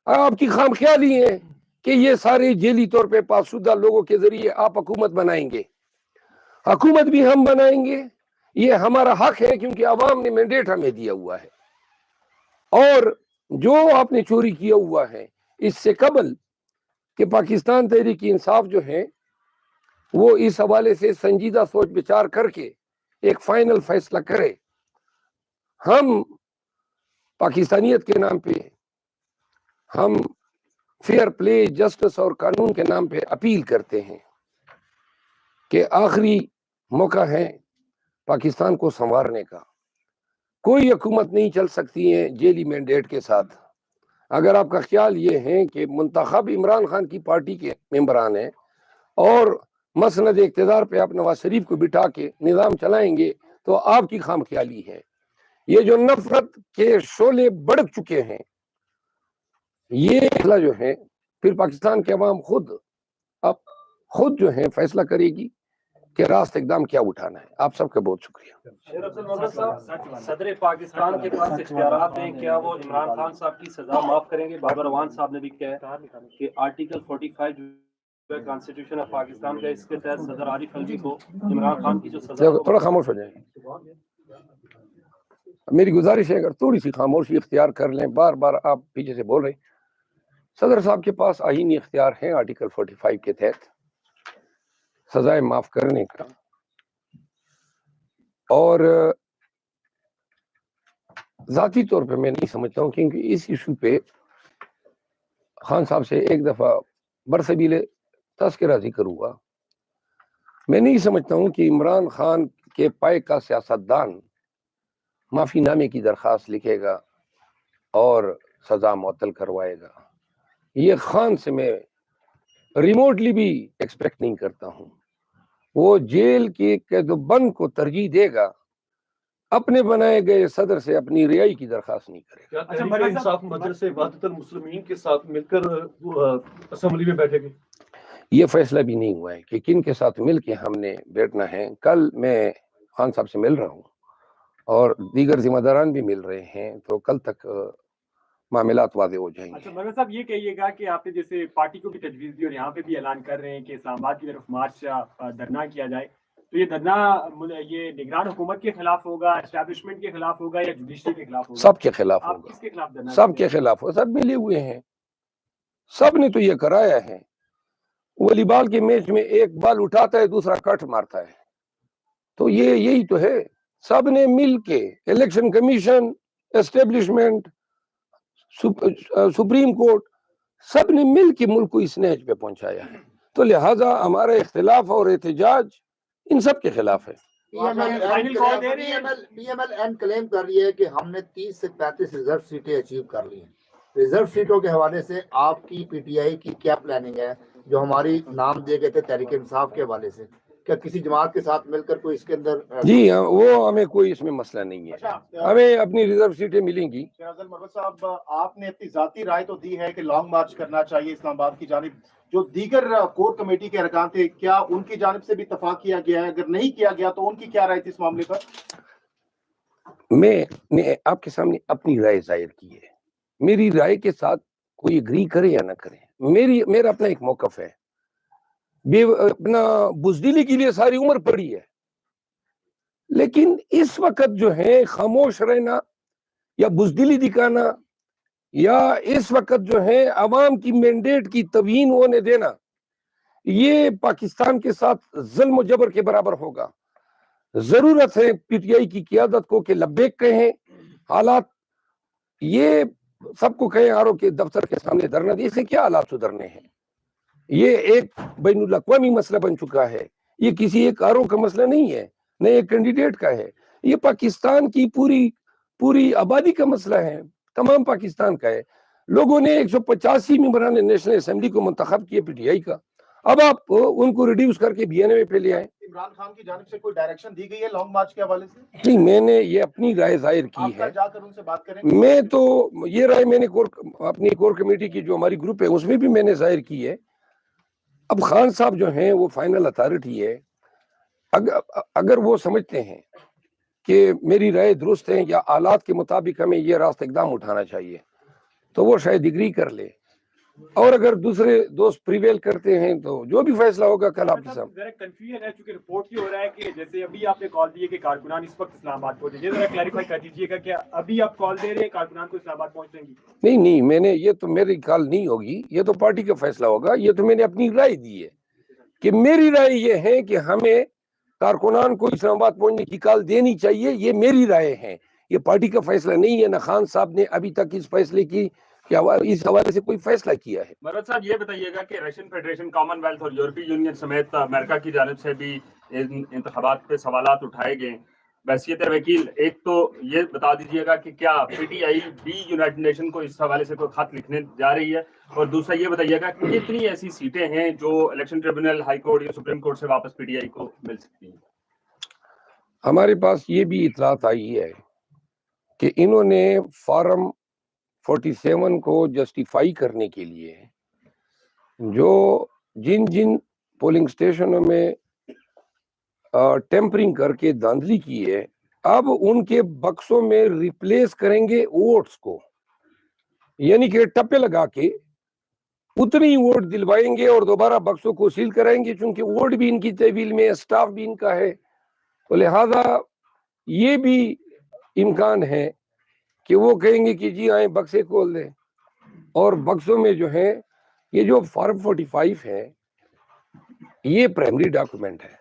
آپ کی خام خیالی ہے کہ یہ سارے جیلی طور پہ پاس شدہ لوگوں کے ذریعے آپ حکومت بنائیں گے۔ حکومت بھی ہم بنائیں گے، یہ ہمارا حق ہے کیونکہ عوام نے مینڈیٹ ہمیں دیا ہوا ہے۔ اور جو آپ نے چوری کیا ہوا ہے اس سے قبل کہ پاکستان تحریک انصاف جو ہے وہ اس حوالے سے سنجیدہ سوچ بچار کر کے ایک فائنل فیصلہ کرے۔ ہم پاکستانیت کے نام پہ، ہم فیئر پلے، جسٹس اور قانون کے نام پہ اپیل کرتے ہیں کہ آخری موقع ہے پاکستان کو سنوارنے کا۔ کوئی حکومت نہیں چل سکتی ہے جیلی مینڈیٹ کے ساتھ۔ اگر آپ کا خیال یہ ہے کہ منتخب عمران خان کی پارٹی کے ممبران ہیں اور مسند اقتدار پہ آپ نواز شریف کو بٹھا کے نظام چلائیں گے تو آپ کی خام خیالی ہے۔ یہ جو نفرت کے شعلے بڑک چکے ہیں، یہ فیصلہ جو ہے پھر پاکستان کے عوام خود جو ہے فیصلہ کرے گی کہ راست اقدام کیا اٹھانا ہے۔ آپ سب کا بہت شکریہ۔ صدر پاکستان کے پاس اختیارات ہیں، کیا وہ عمران خان صاحب کی سزا معاف کریں گے؟ بابر اعوان صاحب نے بھی کہا ہے کہ آرٹیکل 45 جو ہے کانسٹیٹیوشن آف پاکستان کا، اس کے تحت صدر عارف الوی کو عمران خان کی جو سزا، تھوڑا خاموش ہو جائیں۔ میری گزارش ہے اگر تھوڑی سی خاموشی اختیار کر لیں، بار بار آپ پیچھے سے بول رہے ہیں۔ صدر صاحب کے پاس آئینی اختیار ہیں آرٹیکل 45 کے تحت سزائے معاف کرنے کا، اور ذاتی طور پہ میں نہیں سمجھتا ہوں، کیونکہ اس ایشو پہ خان صاحب سے ایک دفعہ برسبیل تذکرہ ذکر ہوا۔ میں نہیں سمجھتا ہوں کہ عمران خان کے پائے کا سیاستدان معافی نامے کی درخواست لکھے گا اور سزا معطل کروائے گا۔ یہ خان سے میں ریموٹلی بھی ایکسپیکٹ نہیں کرتا ہوں۔ وہ جیل کے قید و بند کو ترجیح دے گا، اپنے بنائے گئے صدر سے اپنی رہائی کی درخواست نہیں کرے گا۔ کیا تحریک انصاف مجلس وحدت المسلمین کے ساتھ مل کر اسمبلی میں بیٹھے گی؟ یہ فیصلہ بھی نہیں ہوا ہے کہ کن کے ساتھ مل کے ہم نے بیٹھنا ہے۔ کل میں خان صاحب سے مل رہا ہوں اور دیگر ذمہ داران بھی مل رہے ہیں، تو کل تک معاملات واضح ہو جائیں گے۔ اچھا مولانا صاحب، یہ کہیے گا کہ آپ نے جیسے پارٹی کو بھی تجویز دی اور یہاں پہ بھی اعلان کر رہے ہیں کہ اسلام آباد کی طرف مارچ یا دھرنا کیا جائے، تو یہ دھرنا یہ نگران حکومت کے خلاف ہوگا، اسٹیبلشمنٹ کے خلاف ہوگا یا جوڈیشری کے خلاف ہوگا؟ سب کے خلاف آپ ہوگا، کس کے خلاف دھرنا؟ سب کے خلاف ہوگا، سب ملے ہوئے ہیں، سب نے تو یہ کرایا ہے۔ والی بال کے میچ میں ایک بال اٹھاتا ہے دوسرا کٹ مارتا ہے، تو یہی تو ہے۔ سب نے مل کے، election commission, establishment, supreme court, سب نے مل کے ملک کو اس نہج پہ پہنچایا ہے، تو لہٰذا ہمارا اختلاف اور احتجاج ان سب کے خلاف ہے۔ پی ایم ایل این کلیم کر رہی ہے کہ ہم نے 30 سے 35 ریزرو سیٹیں اچیو کر لی ہیں۔ ریزرو سیٹوں کے حوالے سے آپ کی پی ٹی آئی کی کیا پلاننگ ہے؟ جو ہماری نام دیے گئے تھے تحریک انصاف کے حوالے سے، کیا کسی جماعت کے ساتھ مل کر کوئی اس کے اندر؟ جی ہاں، وہ ہمیں کوئی اس میں مسئلہ نہیں ہے، ہمیں اپنی ریزرو سیٹیں ملیں گی۔ شیخ افضل مرود صاحب، آپ نے اپنی ذاتی رائے تو دی ہے کہ لانگ مارچ کرنا چاہیے اسلام آباد کی جانب، جو دیگر کور کمیٹی کے ارکان تھے کیا ان کی جانب سے بھی اتفاق کیا گیا ہے؟ اگر نہیں کیا گیا تو ان کی کیا رائے تھی اس معاملے پر؟ میں نے آپ کے سامنے اپنی رائے ظاہر کی ہے، میری رائے کے ساتھ کوئی اگری کرے یا نہ کرے، میرا اپنا ایک موقف ہے۔ اپنا بزدلی کے لیے ساری عمر پڑی ہے، لیکن اس وقت جو ہے خاموش رہنا یا بزدلی دکھانا یا اس وقت جو ہے عوام کی مینڈیٹ کی توہین ہونے دینا، یہ پاکستان کے ساتھ ظلم و جبر کے برابر ہوگا۔ ضرورت ہے پی ٹی آئی کی قیادت کو کہ لبیک کہیں، حالات یہ سب کو کہیں آر او کے دفتر کے سامنے دھرنا دی، اس سے کیا حالات سدھرنے ہیں؟ یہ ایک بین الاقوامی مسئلہ بن چکا ہے، یہ کسی ایک آر او کا مسئلہ نہیں ہے، نہ ایک کینڈیڈیٹ کا ہے، یہ پاکستان کی پوری آبادی کا مسئلہ ہے، تمام پاکستان کا ہے۔ لوگوں نے 185 ممبران نیشنل اسمبلی کو منتخب کیا پی ٹی آئی کا، اب آپ ان کو ریڈیوس کر کے BNA پہ لے آئیں. عمران خان کی جانب سے کوئی ڈائریکشن دی گئی ہے لانگ مارچ کے حوالے سے؟ نہیں، میں نے یہ اپنی رائے ظاہر کی آپ ہے. جا کر ان سے بات کریں؟ میں تو یہ رائے میں نے اپنی کور کمیٹی کی جو ہماری گروپ ہے اس میں بھی میں نے ظاہر کی ہے. اب خان صاحب جو ہیں وہ فائنل اتھارٹی ہے. اگر وہ سمجھتے ہیں کہ میری رائے درست ہے یا حالات کے مطابق ہمیں یہ راست اقدام اٹھانا چاہیے تو وہ شاید اگری کر لے، اور اگر دوسرے دوست پریویل کرتے ہیں تو جو بھی فیصلہ ہوگا کل آپ کے سامنے. ذرا کنفیوژن ہے چونکہ رپورٹ یہ ہو رہا ہے کہ جیسے ابھی آپ نے کال دی ہے کہ کارکنان اس وقت اسلام آباد پہنچے، یہ ذرا کلیریفائی کر دیجیے گا کہ ابھی آپ کال دے رہے ہیں کارکنان کو اسلام آباد پہنچنے کی؟ نہیں، میں نے یہ تو میری کال نہیں ہوگی، یہ تو پارٹی کا فیصلہ ہوگا. یہ تو میں نے اپنی رائے دی ہے کہ میری رائے یہ ہے کہ ہمیں کارکنان کو اسلام آباد پہنچنے کی کال دینی چاہیے. یہ میری رائے ہے، یہ پارٹی کا فیصلہ نہیں ہے. نہ خان صاحب نے ابھی تک اس فیصلے کی اس حوالے سے کوئی فیصلہ کیا ہے. مروت صاحب یہ بتائیے گا کہ رشین فیڈریشن، کامن ویلتھ اور یورپی یونین سمیت امریکہ کی جانب سے بھی انتخابات پہ سوالات اٹھائے گئے. بحیثیت وکیل ایک تو یہ بتا دیجیے گا کہ کیا PTI بھی یونائٹڈ نیشن کو اس حوالے سے کوئی خط لکھنے جا رہی ہے، اور دوسرا یہ بتائیے گا کہ کتنی ایسی سیٹیں ہیں جو الیکشن ٹریبونل، ہائی کورٹ یا سپریم کورٹ سے واپس PTI کو مل سکتی ہیں؟ ہمارے پاس یہ بھی اطلاعات آئی ہے کہ انہوں نے فارم 47 کو جسٹیفائی کرنے کے لیے جو جن پولنگ اسٹیشنوں میں ٹیمپرنگ کر کے دھاندلی کی ہے، اب ان کے بکسوں میں ریپلیس کریں گے ووٹس کو، یعنی کہ ٹپے لگا کے اتنی ووٹ دلوائیں گے اور دوبارہ بکسوں کو سیل کرائیں گے. چونکہ ووٹ بھی ان کی تحویل میں، اسٹاف بھی ان کا ہے، تو لہذا یہ بھی امکان ہے کہ وہ کہیں گے کہ جی آئیں بکسے کھول دیں. اور بکسوں میں جو ہے یہ جو فارم 45 ہے یہ پرائمری ڈاکیومنٹ ہے،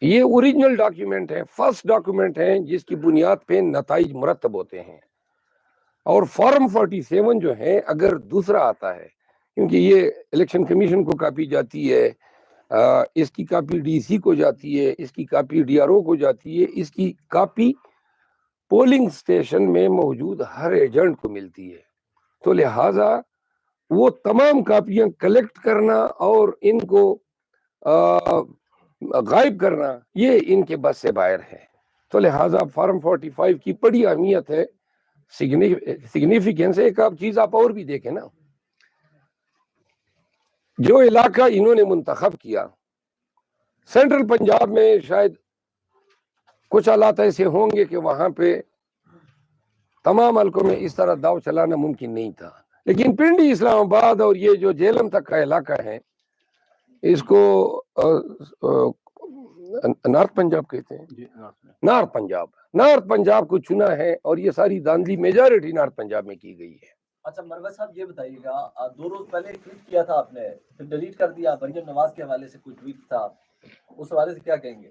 یہ اوریجنل ڈاکیومنٹ ہے، فرسٹ ڈاکیومنٹ ہے جس کی بنیاد پہ نتائج مرتب ہوتے ہیں. اور فارم 47 جو ہے اگر دوسرا آتا ہے، کیونکہ یہ الیکشن کمیشن کو کاپی جاتی ہے، اس کی کاپی DC کو جاتی ہے، اس کی کاپی DRO کو جاتی ہے، اس کی کاپی پولنگ سٹیشن میں موجود ہر ایجنٹ کو ملتی ہے. تو لہٰذا وہ تمام کاپیاں کلیکٹ کرنا اور ان کو غائب کرنا یہ ان کے بس سے باہر ہے. تو لہٰذا فارم 45 کی بڑی اہمیت ہے، سگنیفیکینس ہے. ایک چیز آپ اور بھی دیکھیں نا، جو علاقہ انہوں نے منتخب کیا سینٹرل پنجاب میں، شاید کچھ حالات ایسے ہوں گے کہ وہاں پہ تمام حلقوں میں اس طرح داؤ چلانا ممکن نہیں تھا، لیکن پنڈی، اسلام آباد اور یہ جو جہلم تک کا علاقہ ہے اس کو نارتھ پنجاب کہتے ہیں، نارتھ پنجاب کو چنا ہے، اور یہ ساری دھاندلی میجارٹی نارتھ پنجاب میں کی گئی ہے. اچھا مروت صاحب یہ بتائیے گا، 2 روز پہلے ٹویٹ کیا تھا آپ نے، پھر ڈیلیٹ کر دیا، مریم نواز کے حوالے سے کوئی ٹویٹ تھا، اس حوالے سے کیا کہیں گے؟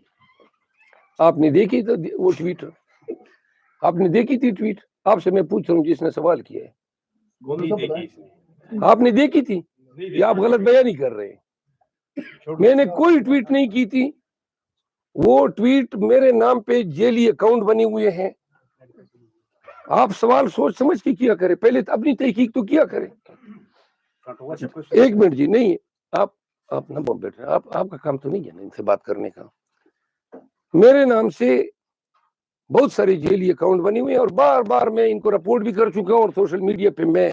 آپ نے دیکھی تو وہ ٹویٹ، آپ نے دیکھی تھی ٹویٹ؟ آپ سے میں پوچھ رہا ہوں جس نے سوال کیا ہے، آپ نے دیکھی تھی یا آپ غلط بیانی کر رہے ہیں؟ میں نے کوئی ٹویٹ نہیں کی تھی. وہ ٹویٹ میرے نام پہ جیلی اکاؤنٹ بنے ہوئے ہیں. آپ سوال سوچ سمجھ کے کیا کریں، پہلے اپنی تحقیق تو کیا کریں. ایک منٹ جی، نہیں آپ نہ بیٹھے، آپ کا کام تو نہیں ہے نا ان سے بات کرنے کا. میرے نام سے بہت سارے جیلی اکاؤنٹ بنے ہوئے ہیں، اور بار بار میں ان کو رپورٹ بھی کر چکا ہوں اور سوشل میڈیا پہ میں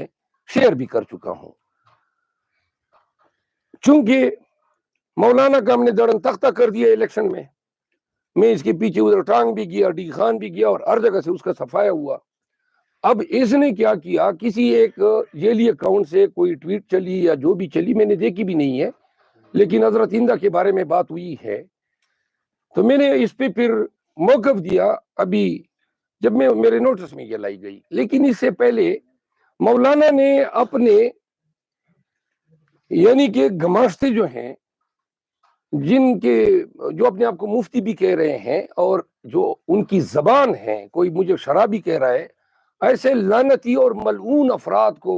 شیئر بھی کر چکا ہوں. چونکہ مولانا کا ہم نے دڑن تختہ کر دیا الیکشن میں اس کے پیچھے ادھر ٹانگ بھی گیا، ڈی خان بھی گیا، اور ہر جگہ سے اس کا صفایا ہوا. اب اس نے کیا کیا، کسی ایک جیلی اکاؤنٹ سے کوئی ٹویٹ چلی یا جو بھی چلی، میں نے دیکھی بھی نہیں ہے، لیکن حضرت ہندہ کے بارے میں بات ہوئی ہے تو میں نے اس پہ پھر موقف دیا ابھی جب میرے نوٹس میں یہ لائی گئی. لیکن اس سے پہلے مولانا نے اپنے یعنی کہ گماشتے جو ہیں، جو اپنے آپ کو مفتی بھی کہہ رہے ہیں اور جو ان کی زبان ہے، کوئی مجھے شرابی کہہ رہا ہے، ایسے لعنتی اور ملعون افراد کو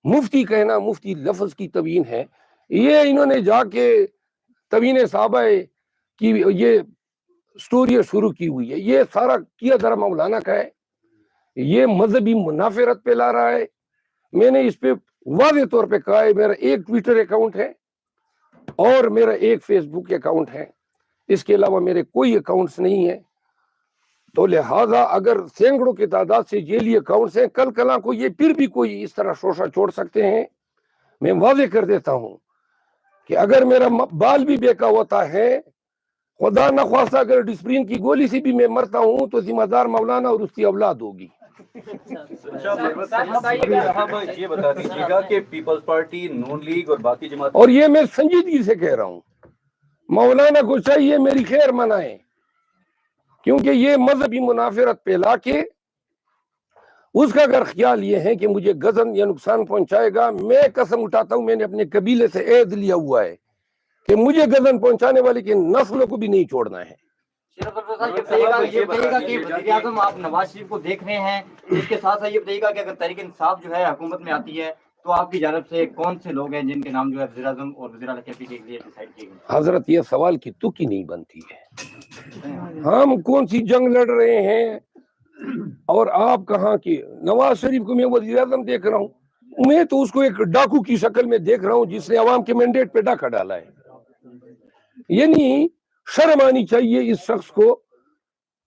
مفتی کہنا، مفتی لفظ کی توہین ہے. یہ انہوں نے جا کے توہین صحابہ کی یہ سٹوری شروع کی ہوئی ہے. یہ سارا کیا دھرا مولانا کا ہے، یہ مذہبی منافرت پہ لا رہا ہے. میں نے اس پہ واضح طور پہ کہا ہے، میرا ایک ٹویٹر اکاؤنٹ ہے اور میرا ایک فیس بک اکاؤنٹ ہے، اس کے علاوہ میرے کوئی اکاؤنٹس نہیں ہیں. تو لہٰذا اگر سینکڑوں کی تعداد سے جیلی اکاؤنٹس ہیں، کل کلاں کو یہ پھر بھی کوئی اس طرح شوشہ چھوڑ سکتے ہیں. میں واضح کر دیتا ہوں کہ اگر میرا بال بھی بیکا ہوتا ہے، خدا نخواستہ اگر ڈسپرین کی گولی سے بھی میں مرتا ہوں تو ذمہ دار مولانا اور اس کی اولاد ہوگی. یہ بتا دیجیے گا کہ پیپلز پارٹی، نون لیگ اور باقی جماعت، اور یہ میں سنجیدگی سے کہہ رہا ہوں، مولانا کو چاہیے میری خیر منائیں، کیونکہ یہ مذہبی منافرت پھیلا کے اس کا اگر خیال یہ ہے کہ مجھے غضن یا نقصان پہنچائے گا، میں قسم اٹھاتا ہوں، میں نے اپنے قبیلے سے عہد لیا ہوا ہے کہ مجھے غضن پہنچانے والے کی نسلوں کو بھی نہیں چھوڑنا ہے. یہ بتائیے گا کہ وزیر اعظم آپ نواز شریف کو دیکھ رہے ہیں، اس کے ساتھ ساتھ یہ بتائیے گا کہ اگر تحریک انصاف جو ہے حکومت میں آتی ہے تو آپ کی جانب سے کون سے لوگ ہیں جن کے نام جو ہے وزیر اعظم اور وزیر اعلیٰ کے لیے ڈیسائیڈ کیے گئے؟ حضرت یہ سوال کی تک ہی نہیں بنتی ہے. ہم کون سی جنگ لڑ رہے ہیں اور آپ کہاں کی؟ نواز شریف کو میں وزیر اعظم دیکھ رہا ہوں، میں تو اس کو ایک ڈاکو کی شکل میں دیکھ رہا ہوں جس نے عوام کے مینڈیٹ پہ ڈاکہ ڈالا ہے. یعنی شرم آنی چاہیے اس شخص کو.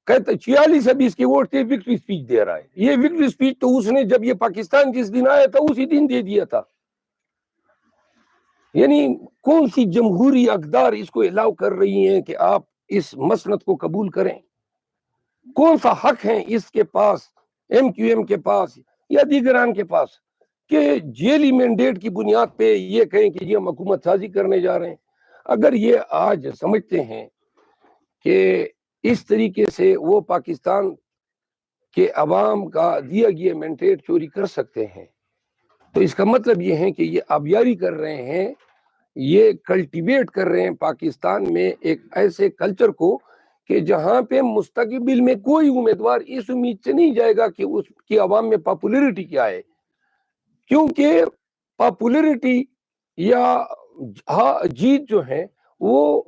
کہتے 46 کے ووٹ تھے، وکٹری اسپیچ دے رہا ہے. یہ وکٹری اسپیچ تو اس نے جب یہ پاکستان جس دن آیا تھا اسی دن دے دیا تھا. یعنی کون سی جمہوری اقدار اس کو الاؤ کر رہی ہیں کہ آپ اس مسند کو قبول کریں؟ کون سا حق ہے اس کے پاس، ایم کیو ایم کے پاس یا دیگران کے پاس، کہ جیلی مینڈیٹ کی بنیاد پہ یہ کہیں کہ یہ ہم حکومت سازی کرنے جا رہے ہیں؟ اگر یہ آج سمجھتے ہیں کہ اس طریقے سے وہ پاکستان کے عوام کا دیا گیا مینڈیٹ چوری کر سکتے ہیں تو اس کا مطلب یہ ہے کہ یہ آبیاری کر رہے ہیں، یہ کلٹیویٹ کر رہے ہیں پاکستان میں ایک ایسے کلچر کو کہ جہاں پہ مستقبل میں کوئی امیدوار اس امید سے نہیں جائے گا کہ اس کی عوام میں پاپولیرٹی کیا ہے، کیونکہ پاپولیرٹی یا جیت جو ہے وہ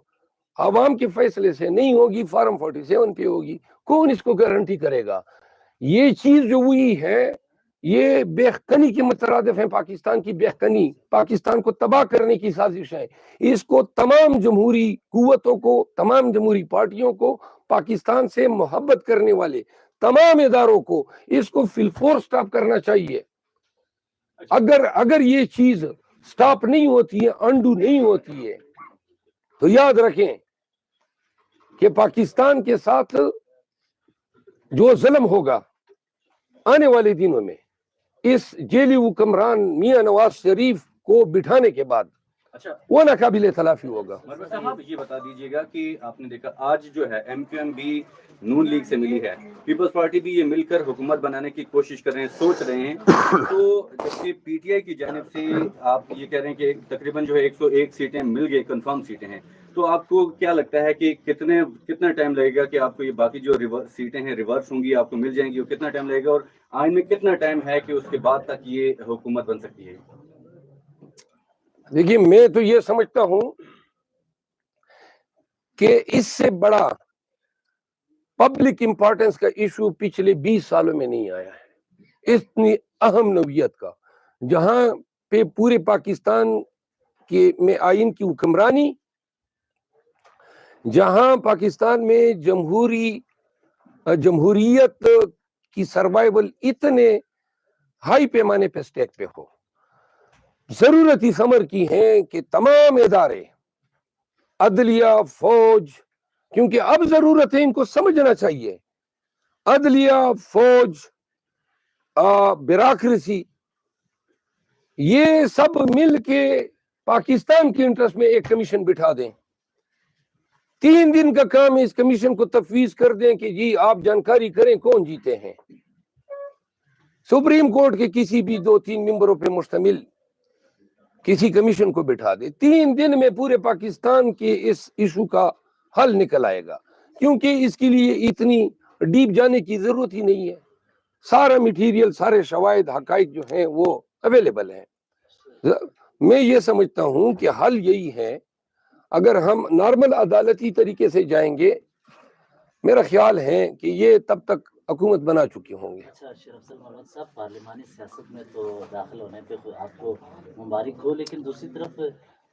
عوام کے فیصلے سے نہیں ہوگی، فارم 47 پہ ہوگی. کون اس کو گارنٹی کرے گا؟ یہ چیز جو ہوئی ہے یہ بےخنی کے مترادف ہیں. پاکستان کی بےخنی، پاکستان کو تباہ کرنے کی سازش ہے. اس کو تمام جمہوری قوتوں کو، تمام جمہوری پارٹیوں کو، پاکستان سے محبت کرنے والے تمام اداروں کو اس کو فی الفور سٹاپ کرنا چاہیے. اگر یہ چیز سٹاپ نہیں ہوتی ہے، انڈو نہیں ہوتی ہے، تو یاد رکھیں کہ پاکستان کے ساتھ جو ظلم ہوگا آنے والے دنوں میں اس جیلی حکمران میاں نواز شریف کو بٹھانے کے بعد وہ ناقابل تلافی ہوگا. صاحب یہ بتا دیجیے گا کہ آپ نے دیکھا آج جو ہے ایم کیو ایم بھی نون لیگ سے ملی ہے، پیپلز پارٹی بھی یہ مل کر حکومت بنانے کی کوشش کر رہے ہیں، سوچ رہے ہیں، تو جبکہ پی ٹی آئی کی جانب سے آپ یہ کہہ رہے ہیں کہ تقریباً جو ہے 101 سیٹیں مل گئی، کنفرم سیٹیں ہیں، تو آپ کو کیا لگتا ہے کہ کتنا ٹائم لگے گا کہ آپ کو یہ باقی جو سیٹیں ہیں ریورس ہوں گی، آپ کو مل جائیں گی، اور کتنا ٹائم لگے گا، اور آئین میں کتنا ٹائم ہے کہ اس کے بعد تک یہ حکومت بن سکتی ہے؟ دیکھیے میں تو یہ سمجھتا ہوں کہ اس سے بڑا پبلک امپورٹنس کا ایشو پچھلے 20 سالوں میں نہیں آیا ہے، اتنی اہم نوعیت کا، جہاں پہ پورے پاکستان کے میں آئین کی حکمرانی، جہاں پاکستان میں جمہوریت کی سروائیول اتنے ہائی پیمانے پہ سٹیک پہ ہو. ضرورت اس امر کی ہے کہ تمام ادارے، عدلیہ، فوج، کیونکہ اب ضرورت ہے، ان کو سمجھنا چاہیے، عدلیہ، فوج، بیوروکریسی، یہ سب مل کے پاکستان کے انٹرسٹ میں ایک کمیشن بٹھا دیں. 3 دن کا کام ہے، اس کمیشن کو تفویض کر دیں کہ جی آپ جانکاری کریں کون جیتے ہیں. سپریم کورٹ کے کسی بھی 2-3 ممبروں پہ مشتمل کسی کمیشن کو بٹھا دے. 3 دن میں پورے پاکستان کے اس ایشو کا حل نکل آئے گا، کیونکہ اس کے لیے اتنی ڈیپ جانے کی ضرورت ہی نہیں ہے. سارا میٹیریل، سارے شواہد، حقائق جو ہیں وہ اویلیبل ہیں. میں یہ سمجھتا ہوں کہ حل یہی ہے، اگر ہم نارمل عدالتی طریقے سے جائیں گے، میرا خیال ہے کہ یہ تب تک حکومت بنا چکے ہوں گے. اچھا شرف محمد صاحب، پارلیمانی سیاست میں تو داخل ہونے پہ آپ کو مبارک ہو، لیکن دوسری طرف